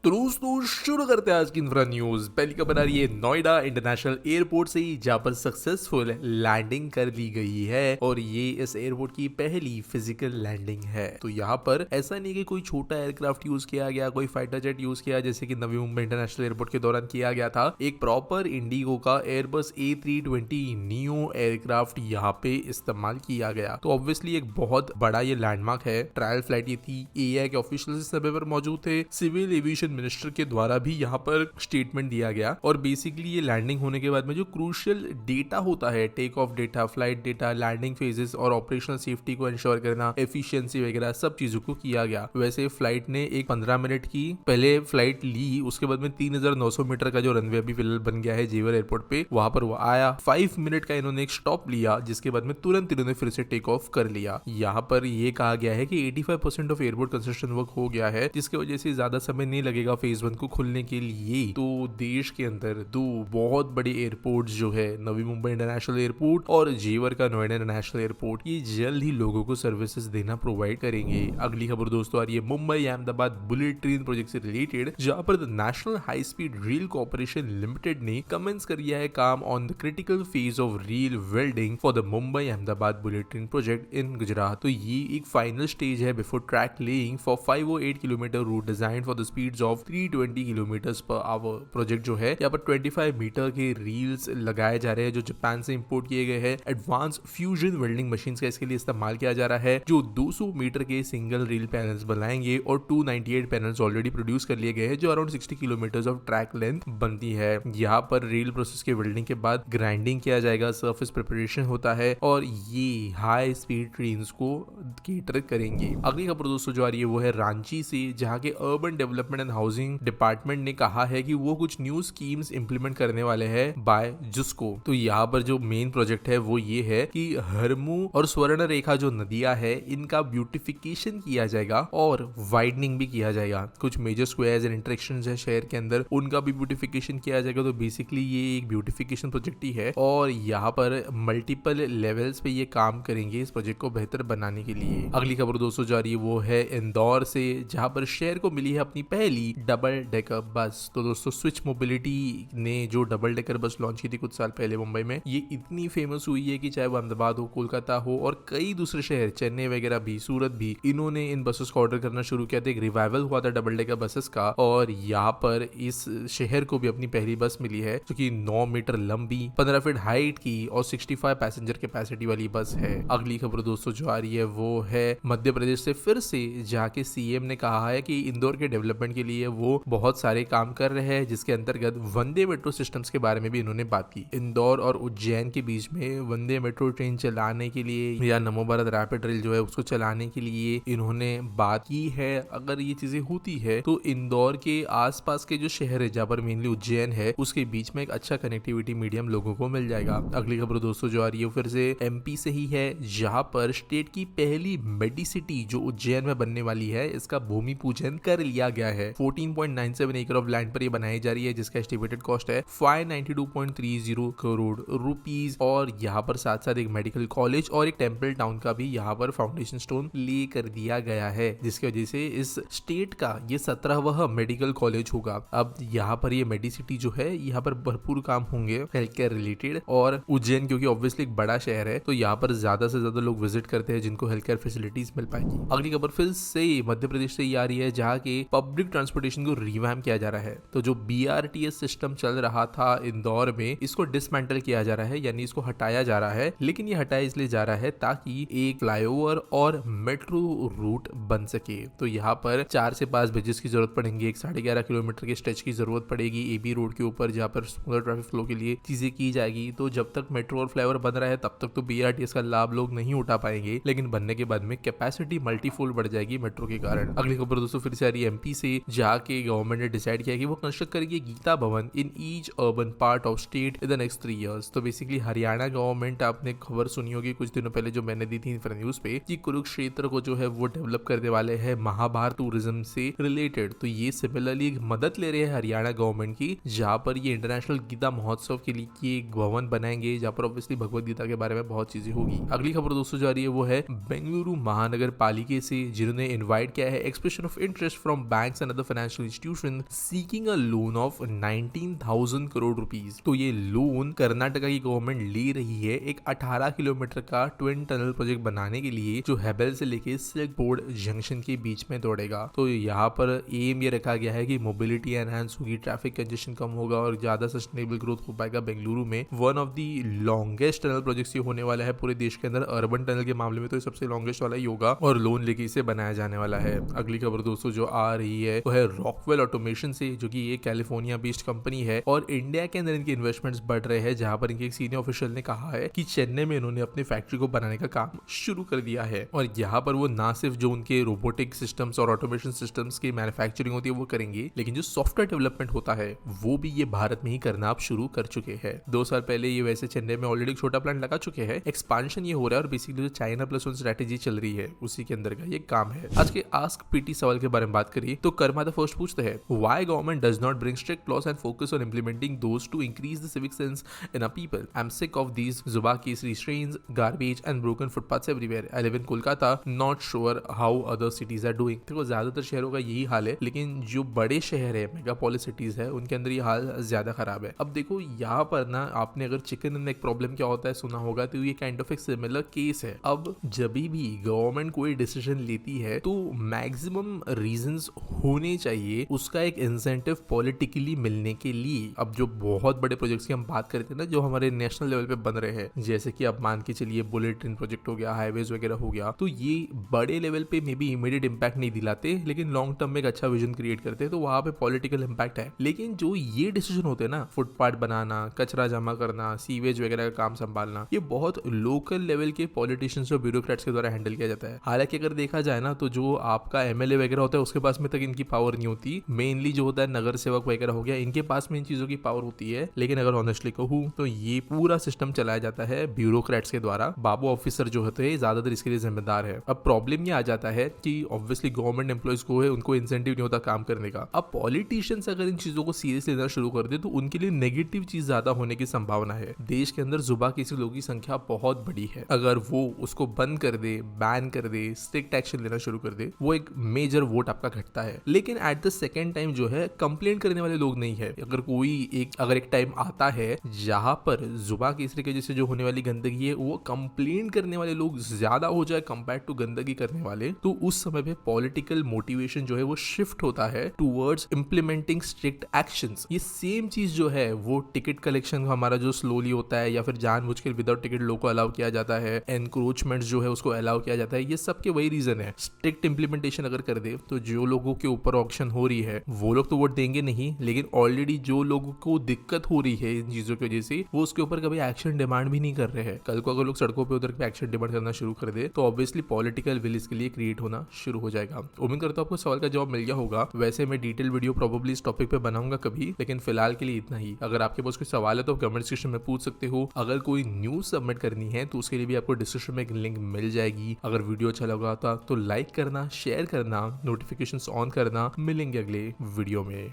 तो दोस्तों शुरू करते हैं आज की इंफ्रा न्यूज। पहली खबर आ रही है नोएडा इंटरनेशनल एयरपोर्ट से, जहां पर सक्सेसफुल लैंडिंग कर ली गई है और ये इस एयरपोर्ट की पहली फिजिकल लैंडिंग है। तो यहाँ पर ऐसा नहीं कि कोई छोटा एयरक्राफ्ट यूज किया गया, कोई फाइटर जेट यूज किया जैसे कि नवी मुंबई इंटरनेशनल एयरपोर्ट के दौरान किया गया था। एक प्रॉपर इंडिगो का एयरबस A320 नियो एयरक्राफ्ट यहाँ पे इस्तेमाल किया गया। तो ऑब्वियसली एक बहुत बड़ा ये लैंडमार्क है। ट्रायल फ्लाइट ये थी, एआई के ऑफिशियल इस समय पर मौजूद थे, सिविल एविएशन मिनिस्टर के द्वारा भी यहाँ पर स्टेटमेंट दिया गया। और बेसिकली ये लैंडिंग होने के बाद में जो क्रूशियल डेटा होता है, take off data, flight data, landing phases और ऑपरेशनल सेफ्टी को इंश्योर करना, एफिशिएंसी वगैरह सब चीजों को किया गया। वैसे फ्लाइट ने एक 15 मिनट की पहले फ्लाइट ली, उसके बाद में 3900 मीटर का जो रनवे अभी फिलहाल बन गया है जेवर एयरपोर्ट पे, वहां पर वो आया। 5 मिनट का इन्होंने एक स्टॉप लिया, जिसके बाद में तुरंत इन्होंने फिर से टेक ऑफ कर लिया। यहाँ पर ये कहा गया है कि 85% ऑफ एयरपोर्ट कंस्ट्रक्शन वर्क हो गया है, जिसकी वजह से ज्यादा समय नहीं लगेगा फेज 1 को खुलने के लिए। तो देश के अंदर दो बहुत बड़े एयरपोर्ट जो है, नवी मुंबई इंटरनेशनल एयरपोर्ट और जेवर का नोएडा इंटरनेशनल एयरपोर्ट, ये जल्द ही लोगों को सर्विसेज देना प्रोवाइड करेंगे। अगली खबर दोस्तों आ रही है Mumbai Ahmedabad bullet train project से रिलेटेड, जहां पर the national high speed rail corporation limited ने कमेंस कर दिया है काम on the critical phase of rail welding for the Mumbai Ahmedabad bullet train project in Gujarat. तो ये एक फाइनल स्टेज है before track laying for 508 kilometre route design for the speeds of 320 kilometres per hour. Project जो है यहाँ पर 25 मीटर के reels लगाए जा रहे हैं जो जापान से इंपोर्ट किए गए हैं। एडवांस फ्यूजन वेल्डिंग मशीन का इसके लिए इस्तेमाल किया जा रहा है, जो 200 मीटर के सिंगल रील पैनल्स बनाएंगे और 298 पैनल्स ऑलरेडी प्रोड्यूस कर लिए गए हैं, जो around 60 kilometre of track length बनती है। यहाँ पर रील प्रोसेस के वेल्डिंग के बाद ग्राइंडिंग किया जाएगा, सर्फेस प्रिपरेशन होता है और ये हाई स्पीड ट्रेन को केटर करेंगे। अगली खबर दोस्तों जो आ रही है वो है रांची से, जहाँ के urban development and housing department ने कहा है कि वो कुछ न्यू स्कीम्स इंप्लीमेंट करने वाले हैं बाय जुस्को। तो यहाँ पर जो मेन प्रोजेक्ट है वो ये है कि हरमू और स्वर्ण रेखा जो नदियां है, इनका ब्यूटिफिकेशन किया जाएगा और वाइडनिंग भी किया जाएगा। कुछ मेजर स्क्वायर्स एंड इंटरेक्शंस है शहर के अंदर, उनका भी ब्यूटिफिकेशन किया जाएगा। तो बेसिकली ये एक ब्यूटिफिकेशन प्रोजेक्ट ही है और यहाँ पर मल्टीपल लेवल्स पे ये काम करेंगे इस प्रोजेक्ट को बेहतर बनाने के लिए। अगली खबर दोस्तों जो आ रही है वो है इंदौर से, जहाँ पर शहर को मिली है अपनी पहली डबल डेकर बस। तो दोस्तों स्विच मोबिलिटी ने जो डबल डेकर बस लॉन्च की थी कुछ साल पहले मुंबई में, ये इतनी फेमस हुई है कि चाहे वो अहमदाबाद हो, कोलकाता हो और कई दूसरे शहर, चेन्नई वगैरह भी, सूरत भी, इन्होंने इन बसेस को ऑर्डर करना शुरू किया था। एक रिवाइवल हुआ था डबल डेकर बसेस का और यहाँ पर इस शहर को भी अपनी पहली बस मिली है, जो कि 9 मीटर लंबी, 15 फीट हाइट की और 65 पैसेंजर कैपेसिटी वाली बस है। अगली खबर दोस्तों जो आ रही है वो है मध्य प्रदेश से फिर से, जहाँ के सीएम ने कहा है कि इंदौर के डेवलपमेंट के लिए वो बहुत सारे काम कर रहे हैं, जिसके अंतर्गत वंदे मेट्रो सिस्टम्स के बारे में भी इन्होंने बात की। इंदौर और उज्जैन के बीच में वंदे मेट्रो ट्रेन चलाने के लिए या नमो भारत रैपिड रेल जो है उसको चलाने के लिए इन्होंने बात की है। अगर ये चीजें होती है तो इंदौर के आसपास के जो शहर है, जहाँ पर मेनली उज्जैन है, उसके बीच में एक अच्छा कनेक्टिविटी मीडियम लोगों को मिल जाएगा। अगली खबर दोस्तों जो आ रही है फिर से एमपी से ही है, जहाँ पर स्टेट की पहली मेडिसिटी जो उज्जैन में बनने वाली है, इसका भूमि पूजन कर लिया गया है। 14.97 एकड़ ऑफ लैंड पर ये बनाई जा रही है, जिसका एस्टिमेटेड कॉस्ट है 592.30 करोड़ रुपीज। और यहाँ पर साथ साथ एक मेडिकल कॉलेज और एक टेम्पल टाउन का भी यहाँ पर फाउंडेशन स्टोन ले कर दिया गया है, जिसकी वजह से इस स्टेट का ये 17वां मेडिकल कॉलेज होगा। अब यहाँ पर ये मेडिसिटी जो है, यहाँ पर भरपूर काम होंगे हेल्थ केयर रिलेटेड। और उज्जैन क्योंकि ऑब्वियसली एक बड़ा शहर है, तो यहाँ पर ज्यादा से ज्यादा लोग विजिट करते हैं जिनको हेल्थ केयर फैसिलिटीज मिल पाएगी। अगली खबर फिर से मध्य प्रदेश से आ रही है, जहाँ के पब्लिक ट्रांसपोर्टेशन को रिवैम्प किया जा रहा है। तो जो BRTS सिस्टम चल रहा था इंदौर में, इसको डिसमेंटल किया जा रहा है, यानी इसको हटाया जा रहा है। लेकिन ये हटाया इसलिए जा रहा है ताकि एक फ्लाईओवर और मेट्रो रूट बन सके। तो यहाँ पर 4 से 5 ब्रिजेस की जरूरत पड़ेंगे, एक 11.5 किलोमीटर के स्ट्रेच की जरूरत पड़ेगी AB रोड के ऊपर, जहाँ पर स्मूथर ट्रैफिक फ्लो के लिए चीजें की जाएगी। तो जब तक मेट्रो और फ्लाईओवर बन रहा है तब तक तो BRTS का लाभ लोग नहीं उठा पाएंगे, लेकिन बनने के बाद में कैपेसिटी मल्टीफोल्ड बढ़ जाएगी मेट्रो के कारण। अगली खबर दोस्तों फिर से आ रही है MP से, जहाँ के गवर्नमेंट ने डिसाइड किया कि वो कंस्ट्रक्ट करेगी गीता भवन in each urban part of state in the next 3 years. तो बेसिकली हरियाणा गवर्नमेंट, आपने खबर सुनी होगी कुछ दिनों पहले जो मैंने दी थी न्यूज पे, कि कुरुक्षेत्र को जो है वो डेवलप करने वाले हैं महाभारत टूरिज्म से रिलेटेड। तो ये सिमिलरली मदद ले रहे हैं हरियाणा गवर्नमेंट की, जहाँ पर ये इंटरनेशनल गीता महोत्सव के लिए एक भवन बनाएंगे, जहाँ पर ऑब्वियसली भगवत गीता के बारे में बहुत चीजें होगी। अगली खबर दोस्तों जा रही है वो है बेंगलुरु महानगर पालिका से, जिन्होंने इन्वाइट किया है expression of interest from banks and other financial institution seeking a loan of 19,000 crore rupees. तो ये लोन कर्नाटका की गवर्नमेंट ले रही है एक 18 किलोमीटर का ट्विन टनल प्रोजेक्ट बनाने के लिए, जो हेबल से लेके सिल्क बोर्ड जंक्शन के बीच में दौड़ेगा। तो यहाँ पर एम ये रखा गया है कि मोबिलिटी एनहांस होगी, ट्रैफिक कंजेशन कम होगा और ज्यादा सस्टेनेबल ग्रोथ हो पाएगा बेंगलुरु में। One of the longest tunnel project ये होने वाला है पूरे देश के अंदर। अर्बन टनल के मामले में तो ये सबसे लॉन्गेस्ट वाला ही होगा और लोन लेके इसे बनाया जाने वाला है। अगली खबर दोस्तों जो आ रही है वो है रॉकवेल ऑटोमेशन से, जो कि ये कैलिफोर्निया बेस्ड कंपनी है और इंडिया के अंदर इनके इन्वेस्टमेंट्स बढ़ रहे हैं। जहां पर इनके एक सीनियर ऑफिशियल ने कहा है कि चेन्नई में इन्होंने अपनी फैक्ट्री को बनाने का काम शुरू कर दिया है और यहाँ पर वो ना सिर्फ जो उनके रोबोटिक सिस्टम्स और ऑटोमेशन सिस्टम्स की मैन्युफैक्चरिंग होती है वो करेंगे, लेकिन जो सॉफ्टवेयर डेवलपमेंट होता है वो भी ये भारत में ही करना आप शुरू कर चुके हैं। 2 साल पहले ये वैसे चेन्नई में ऑलरेडी छोटा प्लांट लगा चुके हैं। एक्सपांशन ये हो रहा है और बेसिकली जो चाइना प्लस वन स्ट्रेटेजी चल रही है उसी के अंदर का ये काम है। आज के आस्क पीटी सवाल के बारे में बात करिए तो कर्मा द फर्स्ट पूछते हैं, why government does not bring strict laws and focus on implementing those to increase the civic sense in a people. I am sick of these Zubaan Kesari stains, garbage and broken footpaths everywhere. I live in Kolkata, not sure how other cities are doing. देखो ज्यादातर शहरों का यही हाल है, लेकिन जो बड़े शहर है, मेगापोलिस सिटीज है, उनके अंदर ये हाल ज्यादा खराब है। अब देखो यहाँ पर ना आपने अगर चिकन एंड एग प्रॉब्लम क्या होता है सुना होगा, तो ये काइंड ऑफ एक सिमिलर केस है। अब जब भी गवर्नमेंट कोई डिसीजन लेती है तो मैक्सिमम रीजंस होने चाहिए उसका एक इंसेंटिव पॉलिटिकली मिलने के लिए। अब जो बहुत बड़े प्रोजेक्ट्स की हम बात करते हैं ना, जो हमारे नेशनल लेवल पे बन रहे हैं, जैसे कि अब मान के चलिए बुलेट ट्रेन प्रोजेक्ट हो गया, हाईवेज वगैरह हो गया, तो ये बड़े लेवल पे मे बी इमीडिएट इंपैक्ट नहीं दिलाते, लेकिन लॉन्ग टर्म में एक अच्छा विजन क्रिएट करते हैं, तो वहां पे पॉलिटिकल इंपैक्ट है। लेकिन जो ये डिसीजन होते हैं ना, फुटपाथ बनाना, कचरा जमा करना, सीवेज वगैरह का काम संभालना, ये बहुत लोकल लेवल के पॉलिटिशियंस और ब्यूरोक्रेट्स के द्वारा हैंडल किया जाता है। हालांकि अगर देखा जाए ना, तो जो आपका एमएलए वगैरह होता है उसके पास में तक इनकी पावर नहीं होती। मेनली जो होता है नगर सेवक वगैरह हो गया, इनके पास में इन चीजों की पावर होती है। लेकिन अगर ऑनेस्टली कहूँ तो ये पूरा सिस्टम चलाया जाता है ब्यूरोक्रेट्स के द्वारा। बाबू ऑफिसर जो होते हैं ज्यादातर इसके लिए जिम्मेदार है। अब प्रॉब्लम ये आ जाता है कि ऑब्वियसली गवर्नमेंट एम्प्लॉइज को है, उनको इंसेंटिव नहीं होता काम करने का। अब पॉलिटिशियंस अगर इन चीजों को सीरियस लेना शुरू कर दे तो उनके लिए नेगेटिव चीज ज्यादा होने की संभावना है। देश के अंदर जुबा किसी लोगों की संख्या बहुत बड़ी है। अगर वो उसको बंद कर दे, बैन कर दे, स्ट्रिक्ट एक्शन लेना शुरू कर दे, वो एक मेजर वोट आपका घटता है। लेकिन एट द सेकेंड टाइम जो है कंप्लेंट करने वाले लोग नहीं है। अगर एक टाइम आता है जहां पर जुबा केसरी के जैसे जो होने वाली गंदगी है वो कंप्लेंट करने वाले लोग ज्यादा हो जाए कंपेयर टू गंदगी करने वाले, तो उस समय पे पॉलिटिकल मोटिवेशन जो है वो शिफ्ट होता है टूवर्ड्स इंप्लीमेंटिंग स्ट्रिक्ट एक्शंस। ये सेम चीज जो है वो टिकट कलेक्शन हमारा जो स्लोली होता है या फिर जानबूझ के विदाउट टिकट लोग को अलाउ किया जाता है, एनक्रोचमेंट जो है उसको अलाउ किया जाता है, ये सब के वही रीजन है। स्ट्रिक्ट इंप्लीमेंटेशन अगर कर दे तो जो लोगों के ऊपर ऑक्शन हो रही है वो लोग तो वोट देंगे नहीं, लेकिन ऑलरेडी जो लोगों को दिक्कत हो रही है इन चीजों की वजह से वो उसके ऊपर कभी एक्शन डिमांड भी नहीं कर रहे हैं। कल को अगर लोग सड़कों पे उतर के एक्शन डिमांड करना शुरू कर दे तो ऑब्वियसली पॉलिटिकल विल इसके लिए क्रिएट होना शुरू हो जाएगा। उम्मीद करता हूं आपको सवाल का जवाब मिल गया होगा। वैसे मैं डिटेल वीडियो प्रोबेबली इस टॉपिक पे बनाऊंगा कभी, लेकिन फिलहाल के लिए इतना ही। अगर आपके पास कोई सवाल है तो कमेंट सेक्शन में पूछ सकते हो। अगर कोई न्यूज सबमिट करनी है तो उसके लिए भी आपको डिस्क्रिप्शन में एक लिंक मिल जाएगी। अगर वीडियो अच्छा लगा तो लाइक करना, शेयर करना, नोटिफिकेशंस ऑन करना। मिलेंगे अगले वीडियो में।